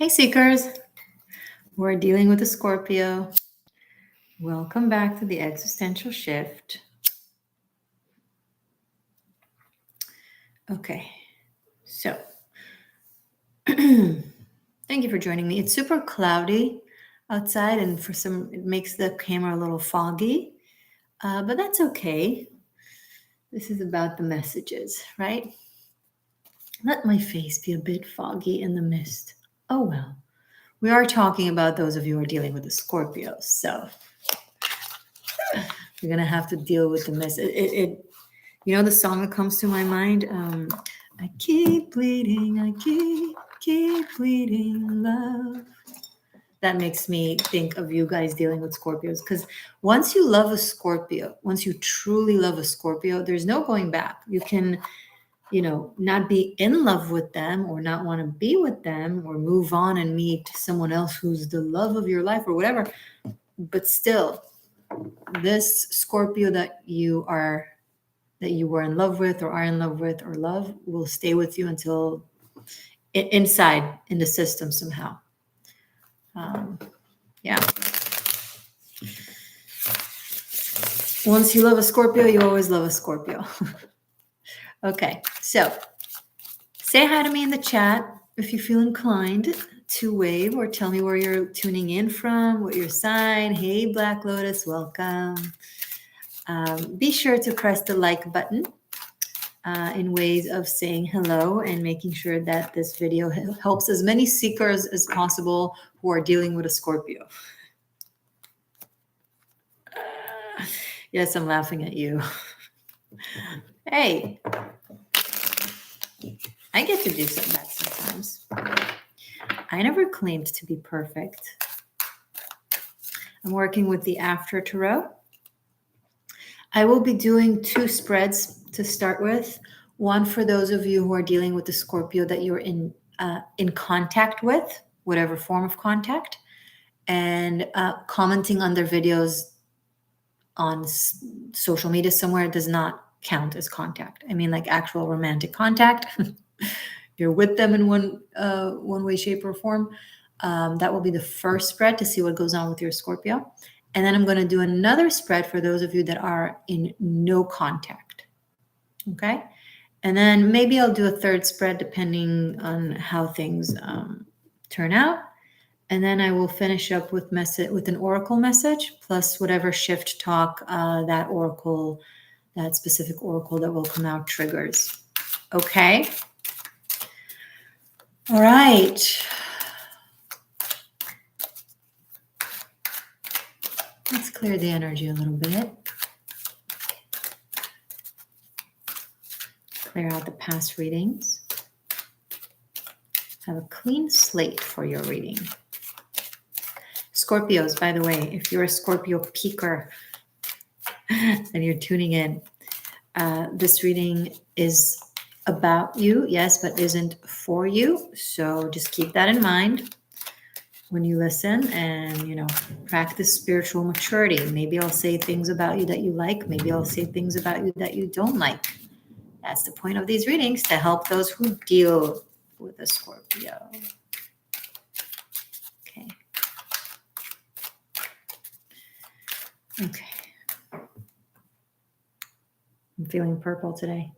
Hey Seekers, we're dealing with a Scorpio. Welcome back to the Existential Shift. Okay, so thank you for joining me. It's super cloudy outside, and it makes the camera a little foggy, but that's okay. This is about the messages, right? Let my face be a bit foggy in the mist. Oh well. We are talking about those of you who are dealing with the Scorpios, so we're gonna have to deal with the mist. You know the song that comes to my mind? I keep bleeding, I keep bleeding love. That makes me think of you guys dealing with Scorpios. Because once you love a Scorpio, once you truly love a Scorpio, there's no going back. You can, not be in love with them or not want to be with them or move on and meet someone else who's the love of your life or whatever. But still, this Scorpio that you were in love with or are in love with or love will stay with you until inside in the system somehow. Yeah. Once you love a Scorpio, you always love a Scorpio. Okay, so say hi to me in the chat if you feel inclined to wave or tell me where you're tuning in from, what your sign. Hey, Black Lotus, welcome. Be sure to press the like button in ways of saying hello and making sure that this video helps as many seekers as possible who are dealing with a Scorpio. Yes, I'm laughing at you. Hey, I get to do that sometimes. I never claimed to be perfect. I'm working with the After Tarot. I will be doing 2 spreads to start with. One for those of you who are dealing with the Scorpio that you're in contact with, whatever form of contact, and commenting on their videos on social media somewhere does not count as contact. I mean, like actual romantic contact. You're with them in one way, shape, or form. That will be the first spread to see what goes on with your Scorpio. And then I'm going to do another spread for those of you that are in no contact. Okay. And then maybe I'll do a third spread depending on how things turn out. And then I will finish up with an oracle message plus whatever shift talk that specific oracle that will come out triggers. Okay. All right. Let's clear the energy a little bit. Clear out the past readings. Have a clean slate for your reading. Scorpios, by the way, if you're a Scorpio peaker and you're tuning in, this reading is about you, yes, but isn't for you. So just keep that in mind when you listen and, practice spiritual maturity. Maybe I'll say things about you that you like. Maybe I'll say things about you that you don't like. That's the point of these readings, to help those who deal with a Scorpio. Okay. I'm feeling purple today.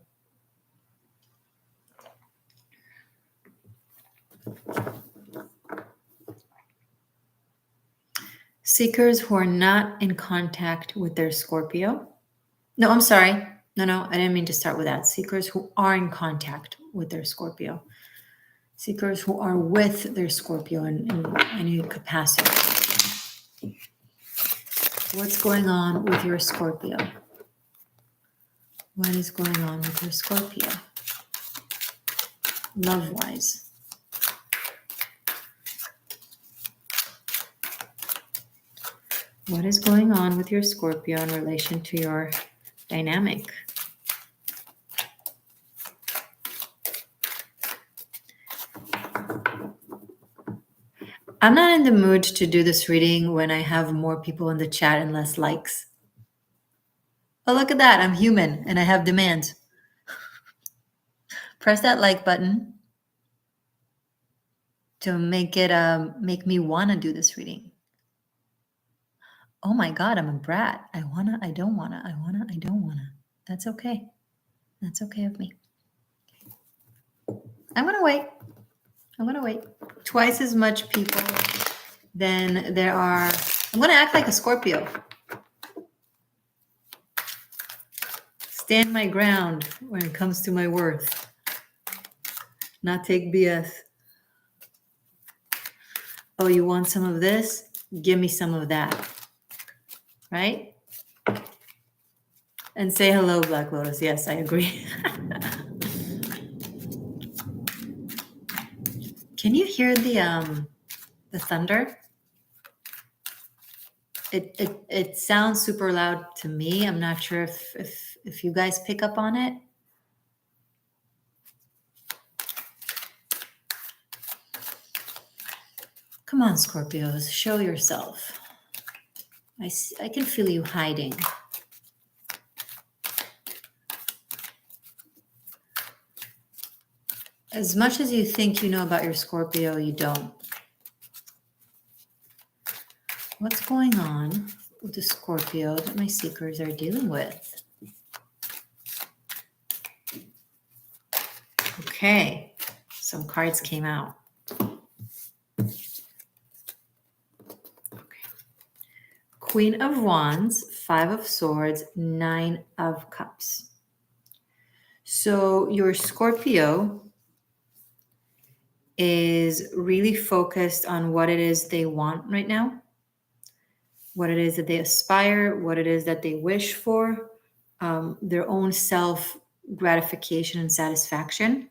Seekers who are not in contact with their Scorpio. No, I'm sorry. No, I didn't mean to start with that. Seekers who are in contact with their Scorpio. Seekers who are with their Scorpio in any capacity. What's going on with your Scorpio? What is going on with your Scorpio? Love-wise. What is going on with your Scorpio in relation to your dynamic? I'm not in the mood to do this reading when I have more people in the chat and less likes. Oh, look at that. I'm human and I have demands. Press that like button. to make it make me want to do this reading. Oh my God, I'm a brat. I wanna, I don't wanna, I wanna, I don't wanna. That's okay. That's okay with me. I'm gonna wait. I'm gonna wait. Twice as much people than there are. I'm gonna act like a Scorpio. Stand my ground when it comes to my worth. Not take BS. Oh, you want some of this? Give me some of that. Right? And say hello, Black Lotus. Yes, I agree. Can you hear the thunder? It sounds super loud to me. I'm not sure if you guys pick up on it. Come on, Scorpios, show yourself. I can feel you hiding. As much as you think you know about your Scorpio, you don't. What's going on with the Scorpio that my seekers are dealing with? Okay, some cards came out. Okay. Queen of Wands, 5 of Swords, 9 of Cups. So your Scorpio is really focused on what it is they want right now, what it is that they aspire, what it is that they wish for, their own self gratification and satisfaction.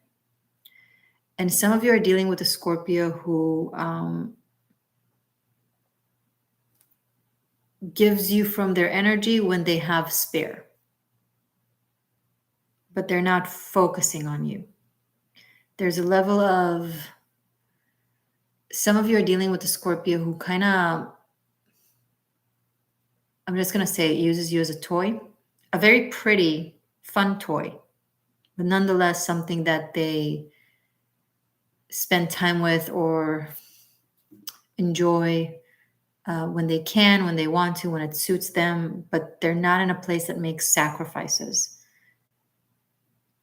And some of you are dealing with a Scorpio who gives you from their energy when they have spare, but they're not focusing on you. There's a level of, some of you are dealing with a Scorpio who kind of, I'm just going to say, it uses you as a toy, a very pretty, fun toy, but nonetheless something that they spend time with or enjoy when they can, when they want to, when it suits them, but they're not in a place that makes sacrifices.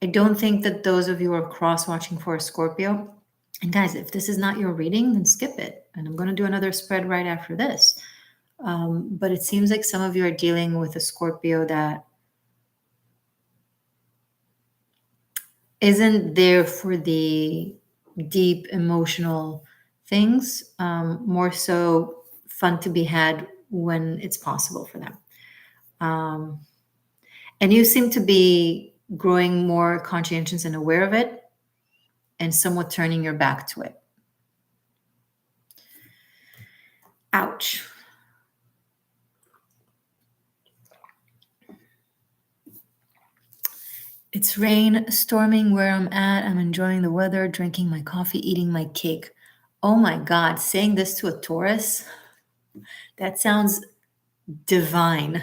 I don't think that those of you who are cross-watching for a Scorpio, and guys, if this is not your reading, then skip it. And I'm going to do another spread right after this. But it seems like some of you are dealing with a Scorpio that isn't there for the deep emotional things, more so fun to be had when it's possible for them. And you seem to be growing more conscientious and aware of it and somewhat turning your back to it. Ouch. It's rain, storming where I'm at. I'm enjoying the weather, drinking my coffee, eating my cake. Oh my God, saying this to a Taurus, that sounds divine.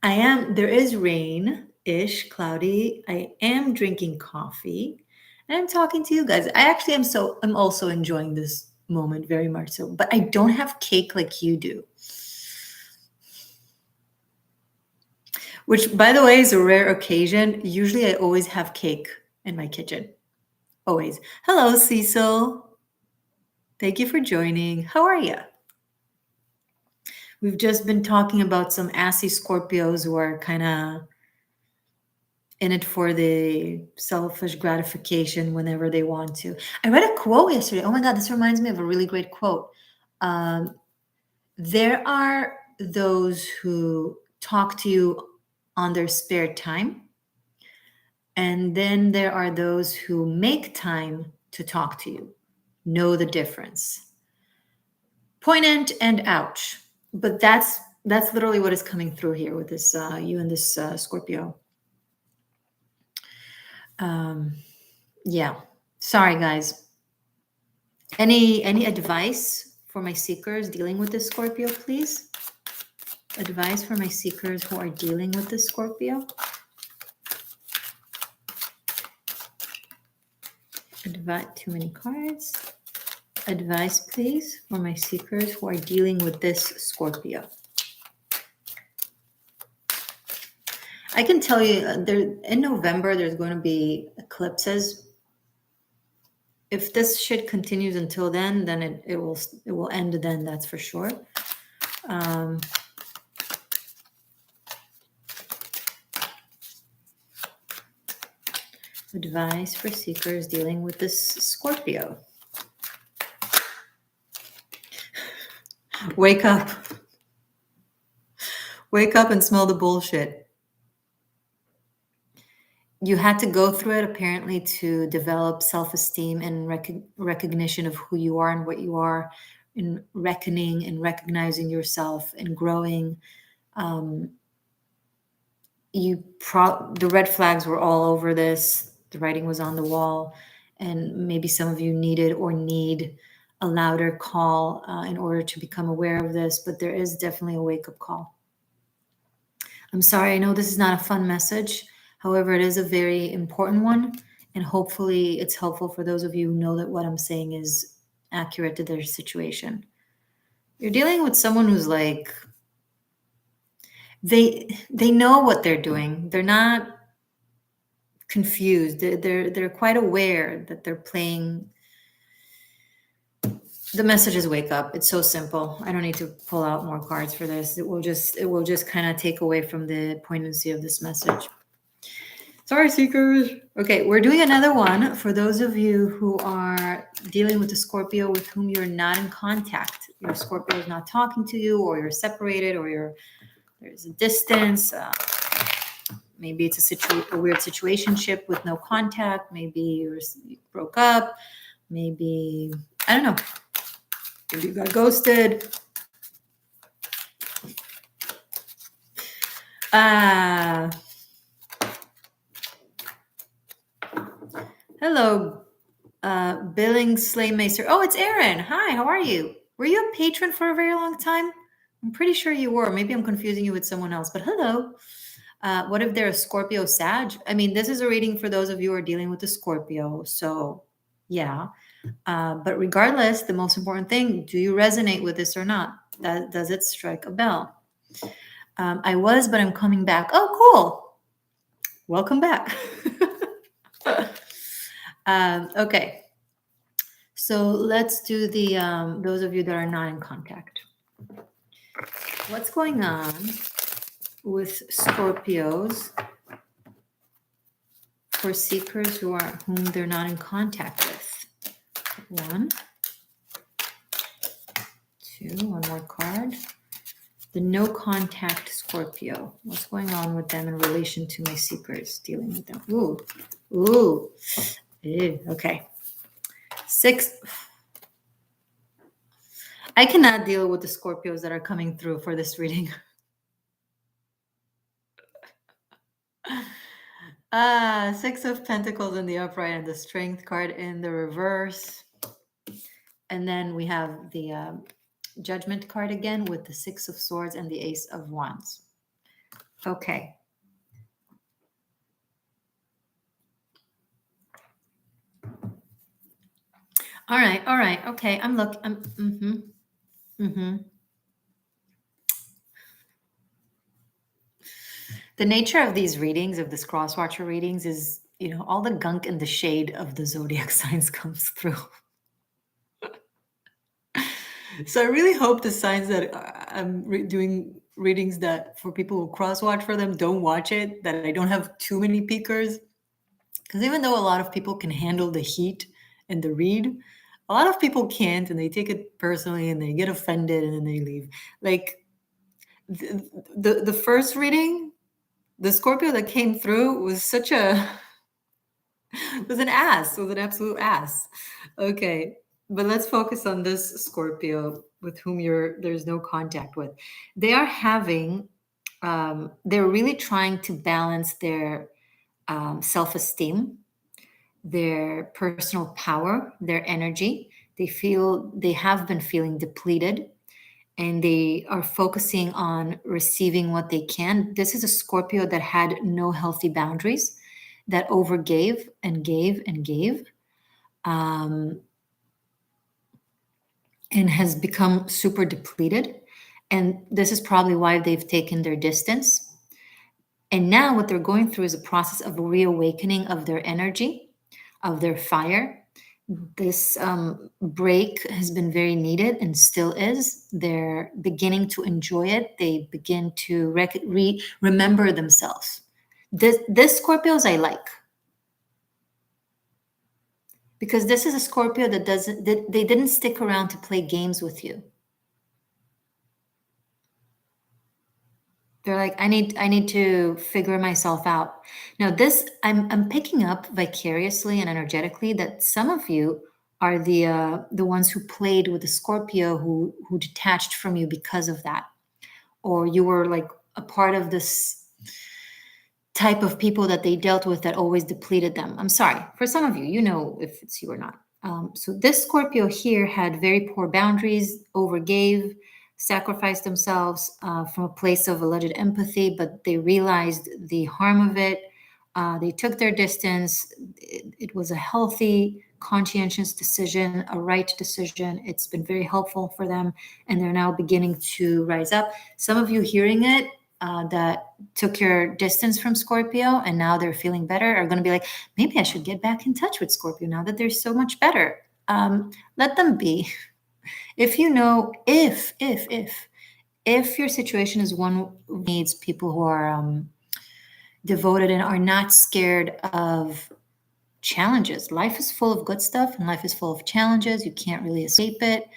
There is rain-ish, cloudy. I am drinking coffee and I'm talking to you guys. I'm also enjoying this moment very much so, but I don't have cake like you do. Which, by the way, is a rare occasion. Usually I always have cake in my kitchen. Always. Hello, Cecil. Thank you for joining. How are you? We've just been talking about some assy Scorpios who are kind of in it for the selfish gratification whenever they want to. I read a quote yesterday. Oh my God, this reminds me of a really great quote. There are those who talk to you on their spare time. And then there are those who make time to talk to you. Know the difference. Poignant and ouch. But that's literally what is coming through here with this you and this Scorpio. Yeah. Sorry, guys. Any advice for my seekers dealing with this Scorpio, please? Advice for my seekers who are dealing with this Scorpio? Too many cards. Advice, please, for my seekers who are dealing with this Scorpio. I can tell you there in November, there's going to be eclipses. If this shit continues until then it will end then, that's for sure. Advice for seekers dealing with this Scorpio. Wake up. Wake up and smell the bullshit. You had to go through it apparently to develop self-esteem and recognition of who you are and what you are, in reckoning and recognizing yourself and growing. The red flags were all over this. The writing was on the wall, and maybe some of you needed or need a louder call in order to become aware of this, but there is definitely a wake-up call. I'm sorry, I know this is not a fun message. However, it is a very important one, and hopefully it's helpful for those of you who know that what I'm saying is accurate to their situation. You're dealing with someone who's like, they know what they're doing. They're not confused. They're quite aware that they're playing. The message is wake up. It's so simple. I don't need to pull out more cards for this. It will just kind of take away from the poignancy of this message. Sorry, seekers. Okay, we're doing another one for those of you who are dealing with a Scorpio with whom you're not in contact. Your Scorpio is not talking to you, or you're separated, or there's a distance. Maybe it's a weird situationship with no contact. Maybe you broke up. Maybe, I don't know. Maybe you got ghosted. Hello, Billing Slaymaster. Oh, it's Aaron. Hi, how are you? Were you a patron for a very long time? I'm pretty sure you were. Maybe I'm confusing you with someone else, but hello. What if they're a Scorpio Sag? I mean, this is a reading for those of you who are dealing with a Scorpio. So, yeah. But regardless, the most important thing, do you resonate with this or not? Does it strike a bell? I was, but I'm coming back. Oh, cool. Welcome back. Okay. So let's do the those of you that are not in contact. What's going on with Scorpios for seekers whom they're not in contact with? 1, 2, one more card. The no contact Scorpio. What's going on with them in relation to my seekers dealing with them? Ooh. Ew. Okay. 6. I cannot deal with the Scorpios that are coming through for this reading. 6 of Pentacles in the upright and the Strength card in the reverse. And then we have the Judgment card again with the 6 of Swords and the Ace of Wands. Okay. All right. Okay, The nature of these readings, of this crosswatcher readings, is, all the gunk and the shade of the zodiac signs comes through. So I really hope the signs that I'm doing readings that for people who crosswatch for them don't watch it, that I don't have too many peekers. Because even though a lot of people can handle the heat and the read, a lot of people can't, and they take it personally and they get offended and then they leave. Like the first reading, the Scorpio that came through was was an absolute ass. Okay, but let's focus on this Scorpio with whom there's no contact with. They are having, they're really trying to balance their self-esteem, their personal power, their energy. They have been feeling depleted, and they are focusing on receiving what they can. This is a Scorpio that had no healthy boundaries, that overgave and gave and gave. and has become super depleted. And this is probably why they've taken their distance. And now what they're going through is a process of reawakening of their energy, of their fire. This break has been very needed and still is. They're beginning to enjoy it. They begin to remember themselves. This Scorpios I like, because this is a Scorpio that doesn't. They didn't stick around to play games with you. They're like, I need to figure myself out. Now, this I'm picking up vicariously and energetically that some of you are the ones who played with the Scorpio who detached from you because of that, or you were like a part of this type of people that they dealt with that always depleted them. I'm sorry for some of you. You know if it's you or not. So this Scorpio here had very poor boundaries, overgave, sacrificed themselves from a place of alleged empathy, but they realized the harm of it. They took their distance. It was a healthy, conscientious decision, a right decision. It's been very helpful for them, and they're now beginning to rise up. Some of you hearing it that took your distance from Scorpio and now they're feeling better are going to be like, maybe I should get back in touch with Scorpio now that they're so much better. Let them be. If you know, if your situation is one who needs people who are devoted and are not scared of challenges. Life is full of good stuff and life is full of challenges. You can't really escape it.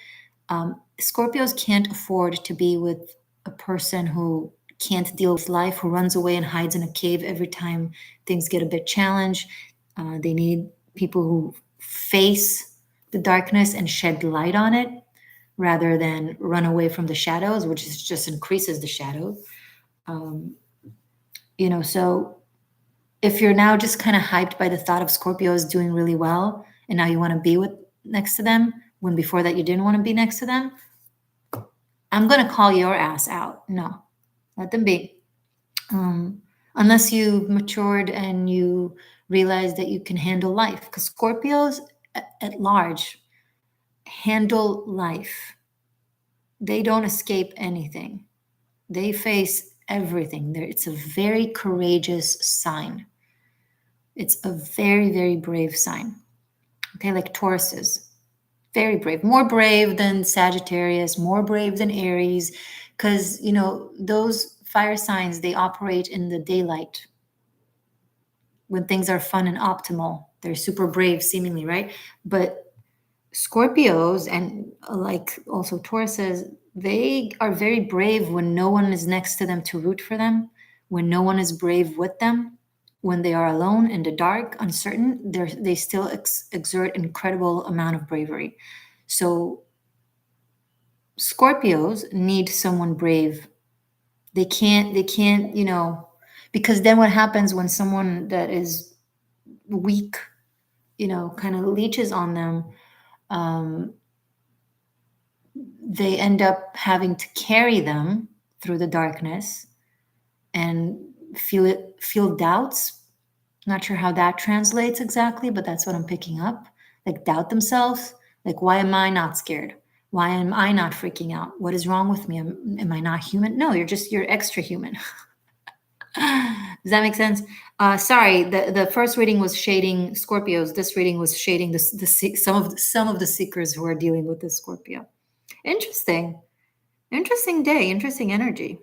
Scorpios can't afford to be with a person who can't deal with life, who runs away and hides in a cave every time things get a bit challenged. They need people who face the darkness and shed light on it rather than run away from the shadows, which just increases the shadow. So if you're now just kind of hyped by the thought of Scorpios doing really well and now you want to be next to them when before that you didn't want to be next to them, I'm going to call your ass out. No, let them be. Unless you've matured and you realize that you can handle life. Because Scorpios at large handle life. They don't escape anything. They face everything. It's a very courageous sign. It's a very, very brave sign. Okay, like Tauruses. Very brave. More brave than Sagittarius, more brave than Aries. Because, those fire signs, they operate in the daylight. When things are fun and optimal, they're super brave, seemingly, right? But Scorpios and like also Tauruses, they are very brave when no one is next to them to root for them, when no one is brave with them, when they are alone in the dark, uncertain, they still exert incredible amount of bravery. So Scorpios need someone brave. They can't, because then what happens when someone that is weak, kind of leeches on them, they end up having to carry them through the darkness and feel doubts. Not sure how that translates exactly, but that's what I'm picking up. Like doubt themselves. Like, why am I not scared? Why am I not freaking out? What is wrong with me? Am I not human? No, you're extra human. Does that make sense? Sorry, the first reading was shading Scorpios. This reading was shading some of the seekers who are dealing with this Scorpio. Interesting day, interesting energy.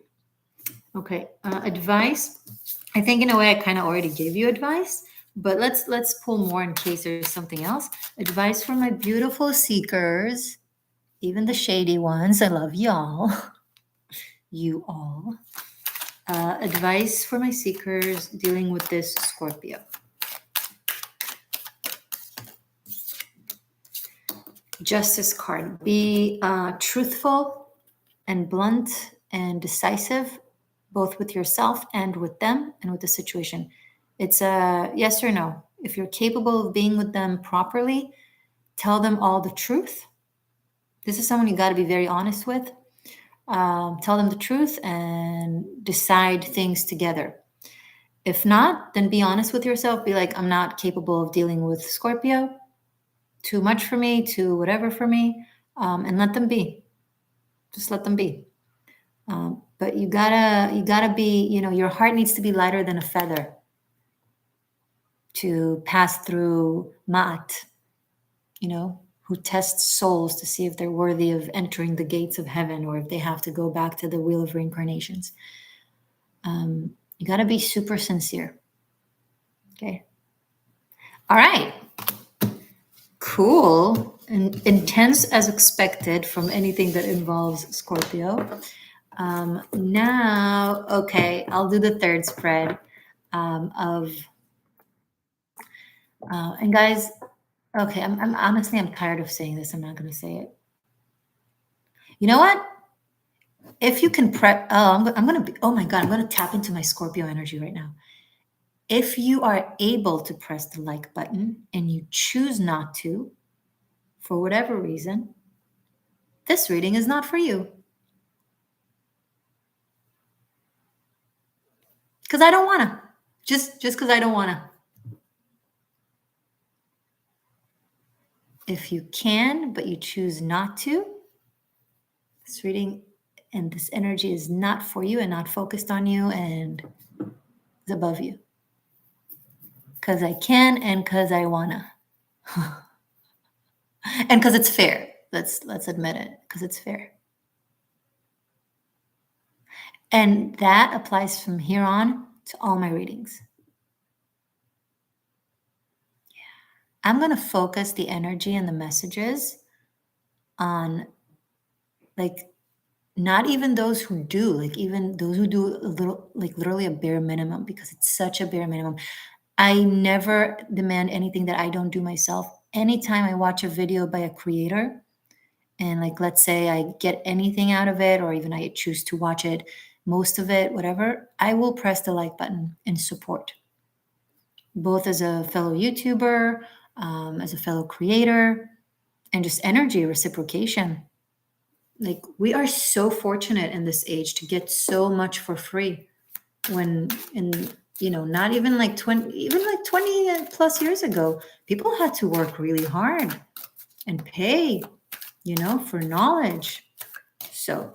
Okay, advice. I think in a way I kind of already gave you advice, but let's pull more in case there's something else. Advice for my beautiful seekers, even the shady ones. I love y'all. You all. Advice for my seekers dealing with this Scorpio. Justice card. Be truthful and blunt and decisive, both with yourself and with them and with the situation. It's a yes or no. If you're capable of being with them properly, tell them all the truth. This is someone you got to be very honest with. Tell them the truth and decide things together. If not, then be honest with yourself. Be like, I'm not capable of dealing with Scorpio. Too much for me, too whatever for me. and let them be. Just let them be. But you gotta be, your heart needs to be lighter than a feather to pass through Ma'at, who tests souls to see if they're worthy of entering the gates of heaven or if they have to go back to the wheel of reincarnations. You gotta be super sincere. Okay. All right. Cool. And intense as expected from anything that involves Scorpio. Now, okay, I'll do the third spread and guys, okay, I'm honestly, I'm tired of saying this. I'm not going to say it. You know what? If you can I'm going to be, oh my God, I'm going to tap into my Scorpio energy right now. If you are able to press the like button and you choose not to, for whatever reason, this reading is not for you. Because I don't want to. Just because I don't want to. If you can, but you choose not to, this reading and this energy is not for you and not focused on you and is above you. Because I can and because I want to. And because it's fair. Let's admit it. Because it's fair. And that applies from here on to all my readings. I'm going to focus the energy and the messages on, like, not even those who do, like, even those who do a little, like, literally a bare minimum, because it's such a bare minimum. I never demand anything that I don't do myself. Anytime I watch a video by a creator, and, like, let's say I get anything out of it, or even I choose to watch it, most of it, whatever, I will press the like button in support, both as a fellow YouTuber, as a fellow creator, and just energy reciprocation. Like, we are so fortunate in this age to get so much for free, when not even like 20 plus years ago, people had to work really hard and pay, for knowledge. So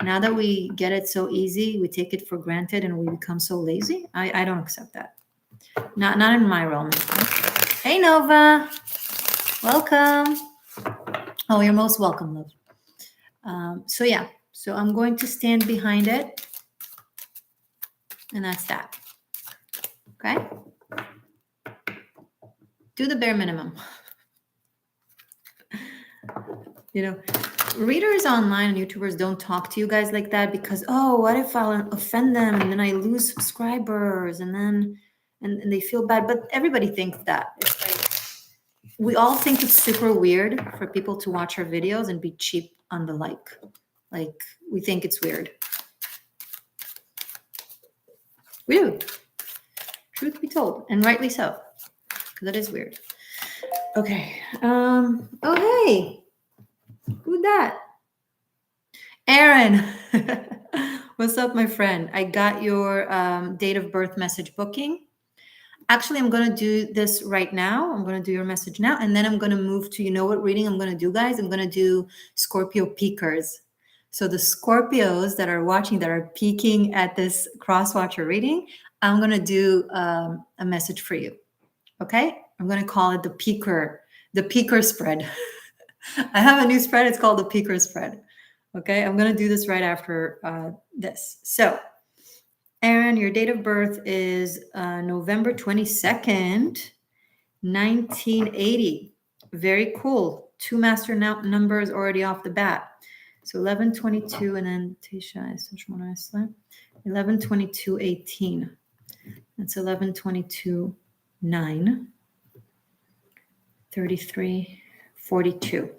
now that we get it so easy, we take it for granted and we become so lazy. I don't accept that. Not in my realm. Hey, Nova. Welcome. Oh, you're most welcome, love. So yeah, so I'm going to stand behind it. And that's that. Okay? Do the bare minimum. Readers online and YouTubers don't talk to you guys like that because, what if I'll offend them and then I lose subscribers and then and they feel bad. But everybody thinks that. It's like, we all think it's super weird for people to watch our videos and be cheap on the like. Like, we think it's weird. We do. Truth be told, and rightly so, because it is weird. Okay. Oh, hey. Who's that? Aaron. What's up, my friend? I got your date of birth message booking. Actually, I'm going to do this right now. I'm going to do your message now. And then I'm going to move to, what reading I'm going to do, guys? I'm going to do Scorpio peakers. So the Scorpios that are watching, that are peeking at this cross-watcher reading, I'm going to do a message for you. Okay? I'm going to call it the peaker spread. I have a new spread. It's called the peaker spread. Okay? I'm going to do this right after this. So, Aaron, your date of birth is November 22nd, 1980. Very cool. 2 master numbers already off the bat. So 1122, and then Tisha is 1122, 18. That's 1122, 9, 33, 42.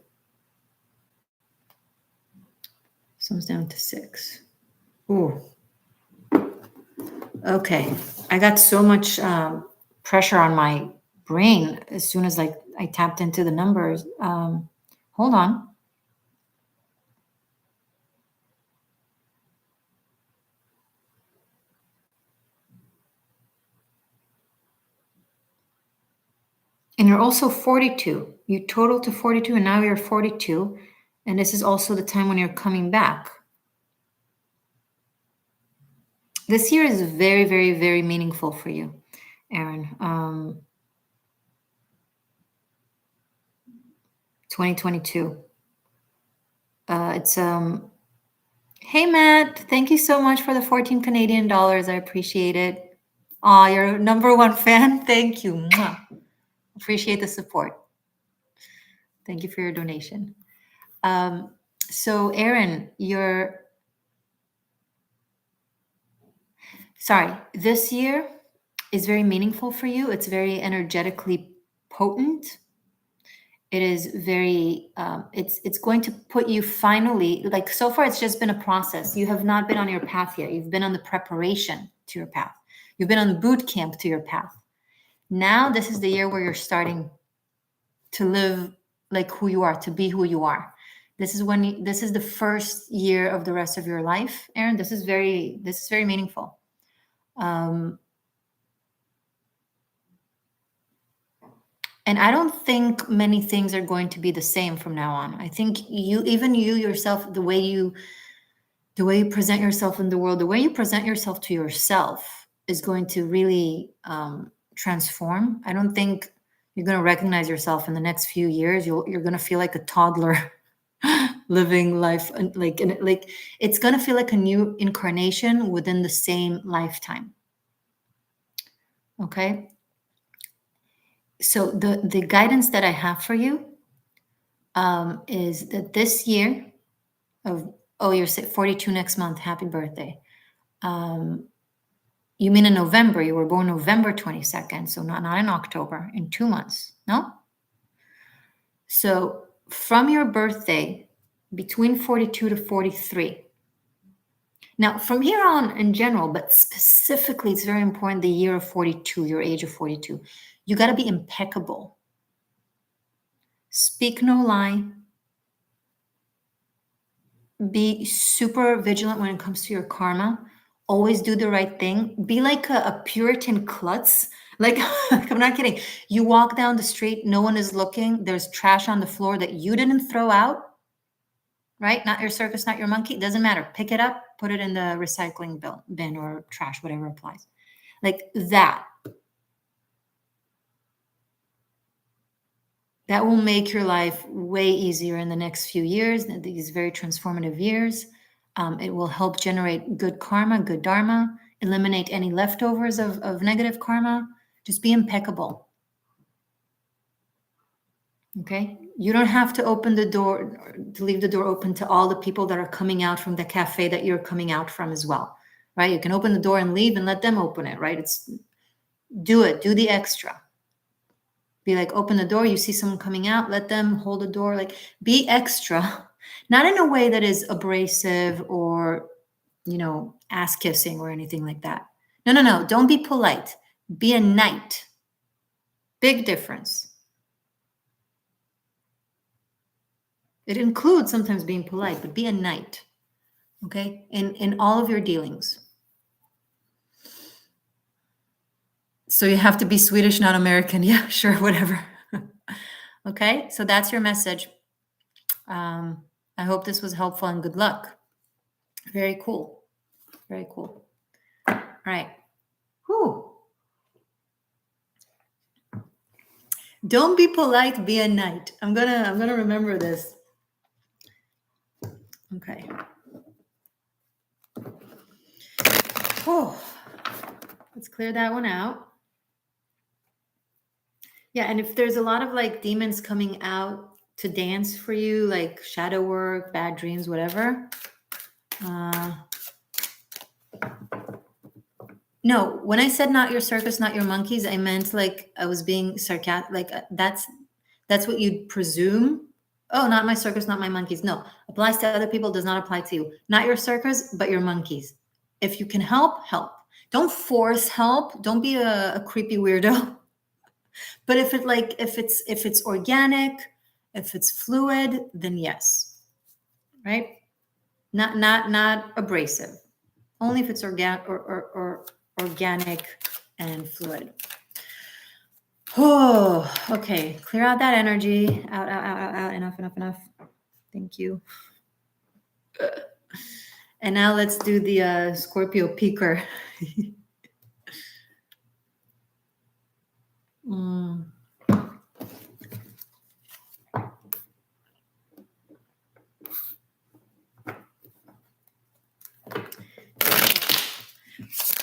Sums down to 6. Ooh. Okay. I got so much pressure on my brain as soon as I tapped into the numbers. Hold on. And you're also 42. You total to 42, and now you're 42. And this is also the time when you're coming back. This year is very, very, very meaningful for you, Aaron. 2022. It's hey Matt, thank you so much for the 14 Canadian dollars. I appreciate it. Aw, you're number one fan. Thank you. Mwah. Appreciate the support. Thank you for your donation. So Aaron, this year is very meaningful for you. It's very energetically potent. It is very, it's going to put you finally, like so far it's just been a process. You have not been on your path yet. You've been on the preparation to your path. You've been on the boot camp to your path. Now this is the year where you're starting to live like who you are, to be who you are. This is the first year of the rest of your life, Aaron. This is very meaningful. And I don't think many things are going to be the same from now on. I think you yourself, the way you present yourself in the world, the way you present yourself to yourself is going to really transform. I don't think you're going to recognize yourself in the next few years. You're going to feel like a toddler living life, like it's going to feel like a new incarnation within the same lifetime. Okay. So the guidance that I have for you is that this year you're 42 next month. Happy birthday. You mean in November? You were born November 22nd, so not in October, in 2 months, no? So from your birthday, between 42 to 43. Now, from here on in general, but specifically, it's very important, the year of 42, your age of 42. You got to be impeccable. Speak no lie. Be super vigilant when it comes to your karma. Always do the right thing. Be like a Puritan klutz. Like, I'm not kidding. You walk down the street, no one is looking. There's trash on the floor that you didn't throw out, right? Not your circus, not your monkey. It doesn't matter. Pick it up, put it in the recycling bin or trash, whatever applies. Like that. That will make your life way easier in the next few years, these very transformative years. It will help generate good karma, good dharma, eliminate any leftovers of negative karma. Just be impeccable. Okay? You don't have to open the door, to leave the door open to all the people that are coming out from the cafe that you're coming out from as well, right? You can open the door and leave and let them open it, right? Do the extra. Be like, open the door, you see someone coming out, let them hold the door, like be extra, not in a way that is abrasive or, ass kissing or anything like that. No, don't be polite. Be a knight. Big difference. It includes sometimes being polite, but be a knight, okay? In all of your dealings. So you have to be Swedish, not American. Yeah, sure, whatever. Okay, so that's your message. I hope this was helpful and good luck. Very cool. Very cool. All right. Whew. Don't be polite, be a knight. I'm gonna remember this. Okay. Oh, let's clear that one out. Yeah, and if there's a lot of like demons coming out to dance for you, like shadow work, bad dreams, whatever. No, when I said not your circus, not your monkeys, I meant like I was being sarcastic. Like that's what you'd presume. Oh, not my circus, not my monkeys. No, applies to other people, does not apply to you. Not your circus, but your monkeys. If you can help, help. Don't force help. Don't be a creepy weirdo. But if it's organic, if it's fluid, then yes, right? Not abrasive. Only if it's organic or organic and fluid. Oh, okay. Clear out that energy. Out. Enough. Thank Thank you. And now let's do the Scorpio peaker.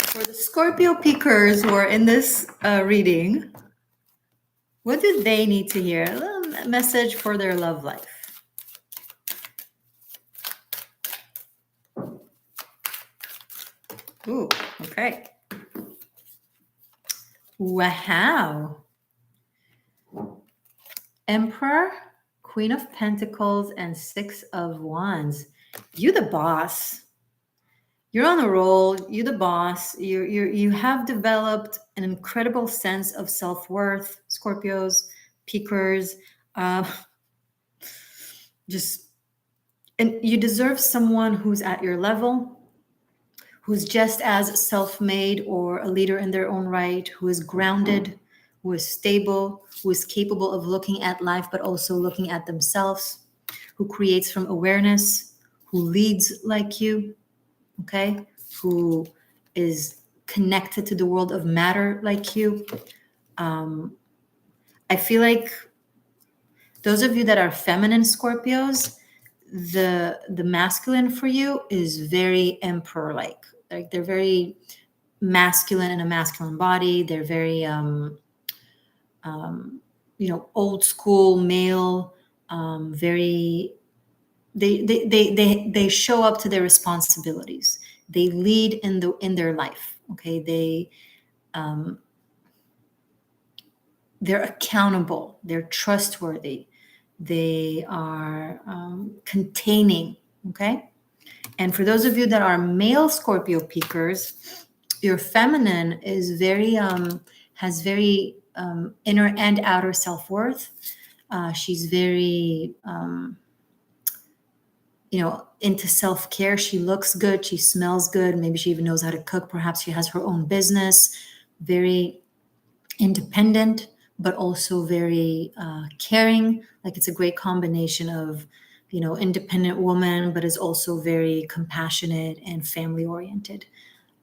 For the Scorpio peakers who are in this reading, what do they need to hear? A little message for their love life. Ooh, okay. Wow. Emperor, Queen of Pentacles, and Six of Wands. You the boss. You're on a roll. You the boss. You have developed an incredible sense of self-worth, Scorpios, peakers. And you deserve someone who's at your level, who's just as self-made or a leader in their own right, who is grounded, who is stable, who is capable of looking at life, but also looking at themselves, who creates from awareness, who leads like you, okay? Who is connected to the world of matter like you. I feel like those of you that are feminine Scorpios, the masculine for you is very emperor-like. Like they're very masculine in a masculine body. They're very old school male, very they show up to their responsibilities. They lead in their life. Okay, they're accountable. They're trustworthy. They are containing. Okay, and for those of you that are male Scorpio peakers, your feminine is very has very inner and outer self-worth. She's very into self-care. She looks good, she smells good, maybe she even knows how to cook, perhaps she has her own business, very independent, but also very caring. Like it's a great combination of independent woman, but is also very compassionate and family oriented,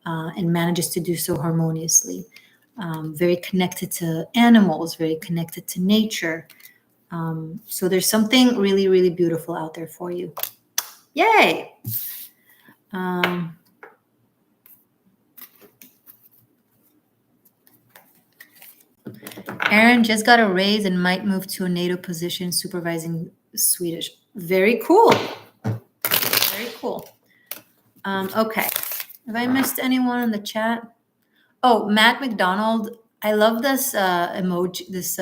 and manages to do so harmoniously. Very connected to animals, very connected to nature. So there's something really, really beautiful out there for you. Yay! Aaron just got a raise and might move to a NATO position supervising Swedish. Very cool. Very cool. Okay. Have I missed anyone in the chat? Oh, Matt McDonald. I love this emoji, this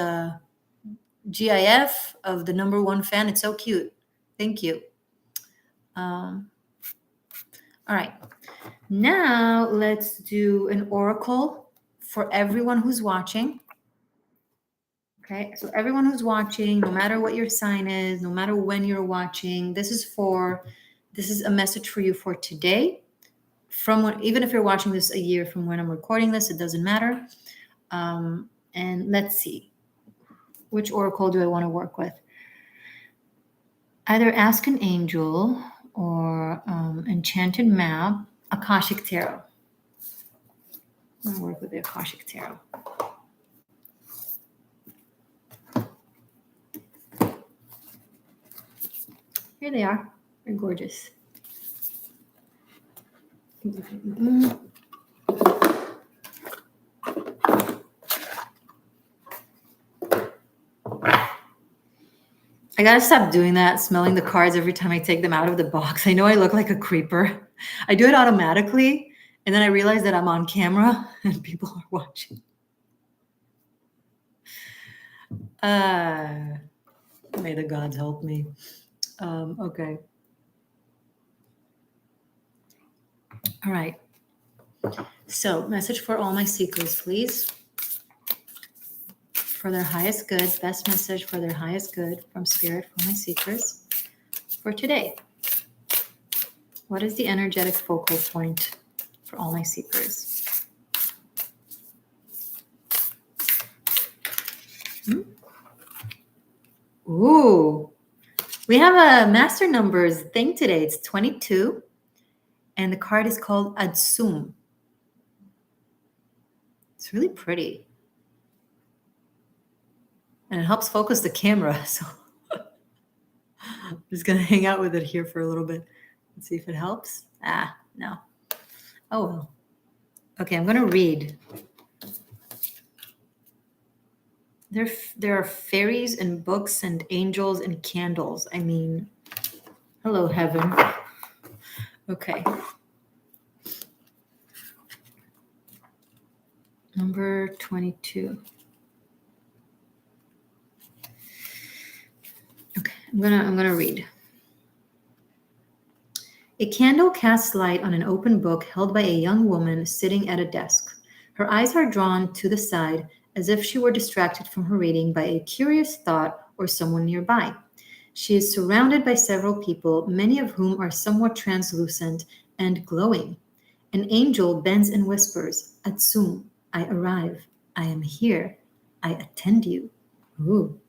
GIF of the #1 fan. It's so cute. Thank you. All right. Now let's do an oracle for everyone who's watching. Okay, so everyone who's watching, no matter what your sign is, no matter when you're watching, this is a message for you for today. Even if you're watching this a year from when I'm recording this, it doesn't matter. And let's see, which oracle do I want to work with? Either Ask an Angel or Enchanted Map, Akashic Tarot. I'm going to work with the Akashic Tarot. Here they are. They're gorgeous. I gotta stop doing that, smelling the cards every time I take them out of the box. I know I look like a creeper. I do it automatically, and then I realize that I'm on camera and people are watching. May the gods help me. Okay. All right. So, message for all my seekers, please. For their highest good, best message for their highest good from Spirit for my seekers for today. What is the energetic focal point for all my seekers? Ooh, We have a master numbers thing today. It's 22, and the card is called Adsume. It's really pretty. And it helps focus the camera. So I'm just going to hang out with it here for a little bit. Let's see if it helps. No. Oh, well. Okay, I'm going to read. There are fairies and books and angels and candles. I mean, hello, heaven. Okay. Number 22. Okay, I'm gonna read. A candle casts light on an open book held by a young woman sitting at a desk. Her eyes are drawn to the side as if she were distracted from her reading by a curious thought or someone nearby. She is surrounded by several people, many of whom are somewhat translucent and glowing. An angel bends and whispers, Adsume, I arrive. I am here. I attend you. Ooh.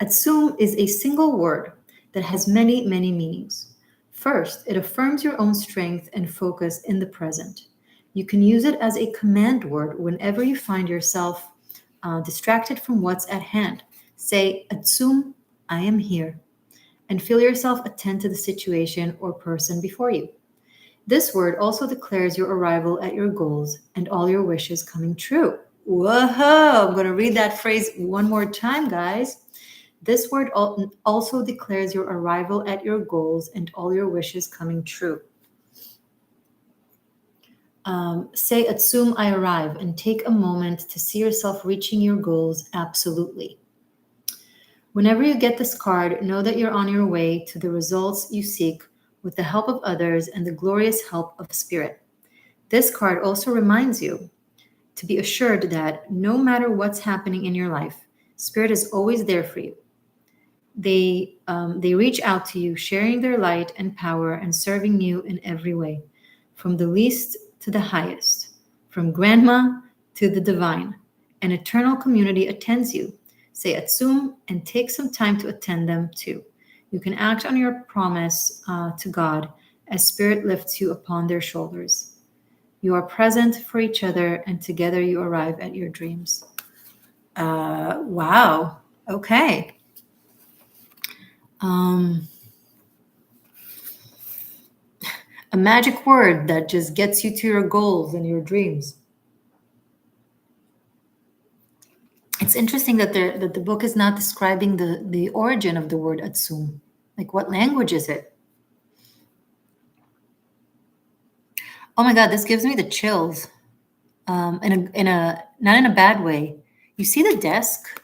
Adsume is a single word that has many, many meanings. First, it affirms your own strength and focus in the present. You can use it as a command word whenever you find yourself distracted from what's at hand. Say, Adsume, I am here, and feel yourself attend to the situation or person before you. This word also declares your arrival at your goals and all your wishes coming true. Whoa! I'm going to read that phrase one more time, guys. This word also declares your arrival at your goals and all your wishes coming true. Say, Adsume, I arrive, and take a moment to see yourself reaching your goals absolutely. Whenever you get this card, know that you're on your way to the results you seek with the help of others and the glorious help of Spirit. This card also reminds you to be assured that no matter what's happening in your life, Spirit is always there for you. They reach out to you, sharing their light and power and serving you in every way, from the least to the highest, from grandma to the divine. An eternal community attends you. Say Adsume and take some time to attend them too. You can act on your promise to God as Spirit lifts you upon their shoulders. You are present for each other, and together you arrive at your dreams. Wow. Okay. A magic word that just gets you to your goals and your dreams. It's interesting that the book is not describing the origin of the word Adsume. Like, what language is it? Oh my God, this gives me the chills. Not in a bad way. You see the desk?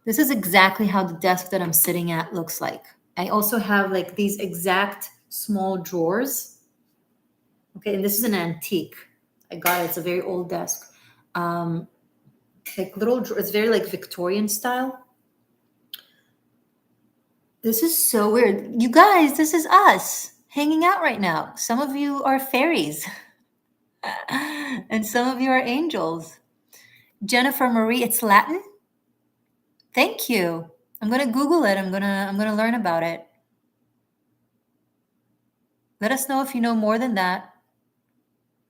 This is exactly how the desk that I'm sitting at looks like. I also have like these exact small drawers. Okay, and this is an antique. I got it. It's a very old desk. Like little, it's very like Victorian style. This is so weird. You guys, this is us hanging out right now. Some of you are fairies and some of you are angels. Jennifer Marie, it's Latin? Thank you. I'm going to Google it. I'm going to learn about it. Let us know if you know more than that.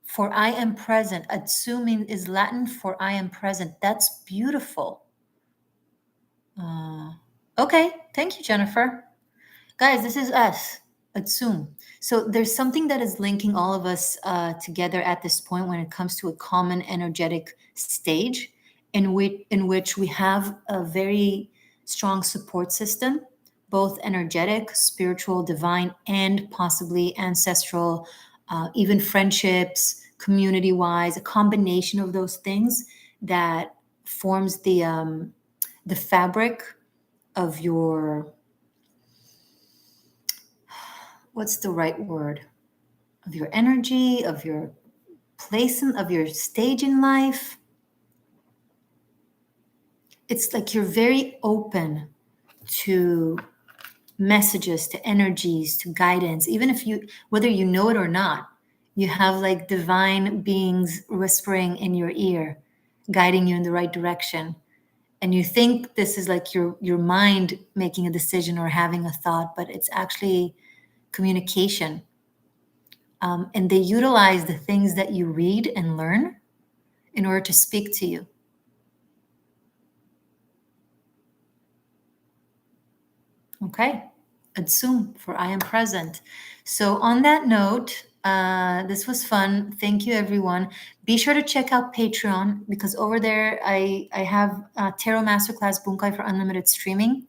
For I am present. Adsume is Latin for I am present. That's beautiful. Okay. Thank you, Jennifer. Guys, this is us. Adsume. So there's something that is linking all of us together at this point when it comes to a common energetic stage in which we have a very strong support system, both energetic, spiritual, divine, and possibly ancestral, even friendships, community-wise, a combination of those things that forms the fabric of your, what's the right word? Of your energy, of your place, of your stage in life. It's like you're very open to messages, to energies, to guidance. Even if whether you know it or not, you have like divine beings whispering in your ear, guiding you in the right direction. And you think this is like your mind making a decision or having a thought, but it's actually communication. And they utilize the things that you read and learn in order to speak to you. Okay. Adsume, for I am present. So on that note, this was fun. Thank you, everyone. Be sure to check out Patreon, because over there I have Tarot Masterclass Bunkai for unlimited streaming.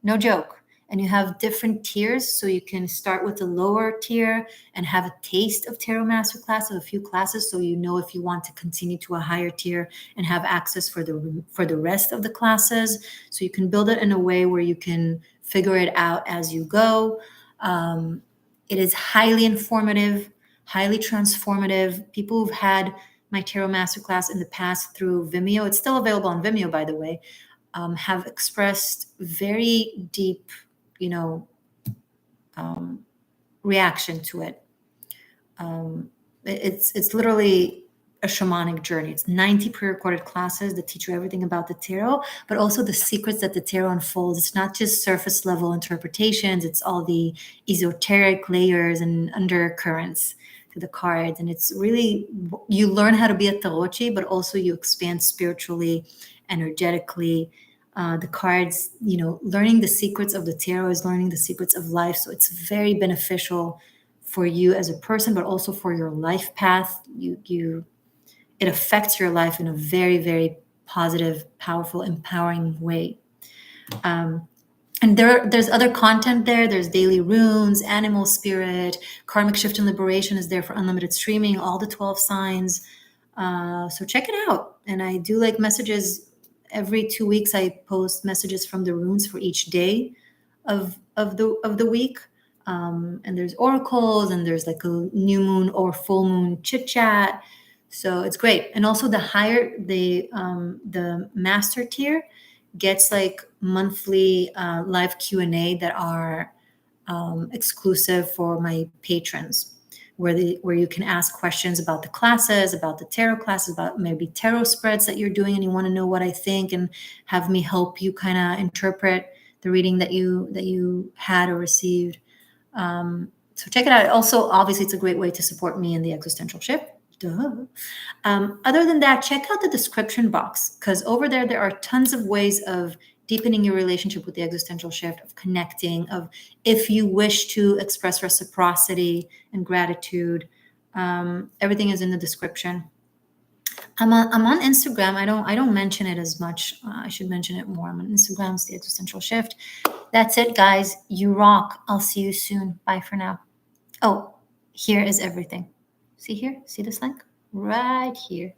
No joke. And you have different tiers, so you can start with the lower tier and have a taste of Tarot Masterclass of a few classes, so you know if you want to continue to a higher tier and have access for the rest of the classes. So you can build it in a way where you can figure it out as you go. It is highly informative, highly transformative. People who've had my Tarot Masterclass in the past through Vimeo, it's still available on Vimeo, by the way, have expressed very deep, reaction to it. It's literally a shamanic journey. It's 90 pre-recorded classes that teach you everything about the tarot, but also the secrets that the tarot unfolds. It's not just surface level interpretations. It's all the esoteric layers and undercurrents to the cards. And it's really, you learn how to be a tarochi, but also you expand spiritually, energetically. The cards, learning the secrets of the tarot is learning the secrets of life. So it's very beneficial for you as a person, but also for your life path. It affects your life in a very, very positive, powerful, empowering way. And there's other content there. There's daily runes, animal spirit, karmic shift and liberation is there for unlimited streaming, all the 12 signs. So check it out. And I do like messages. Every 2 weeks, I post messages from the runes for each day of the week. And there's oracles, and there's like a new moon or full moon chit chat. So it's great. And also the higher the master tier gets like monthly live Q&A that are exclusive for my patrons, where you can ask questions about the classes, about the tarot classes, about maybe tarot spreads that you're doing, and you want to know what I think, and have me help you kind of interpret the reading that you had or received. So check it out. Also, obviously, it's a great way to support me in the Existential Shift. Duh. Other than that, check out the description box, because over there are tons of ways of deepening your relationship with the Existential Shift, of connecting, of if you wish to express reciprocity and gratitude. Everything is in the description. I'm on Instagram. I don't mention it as much. I should mention it more. I'm on Instagram. It's the Existential Shift. That's it, guys. You rock. I'll see you soon. Bye for now. Oh, here is everything. See here? See this link? Right here.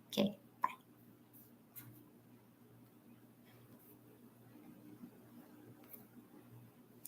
Okay.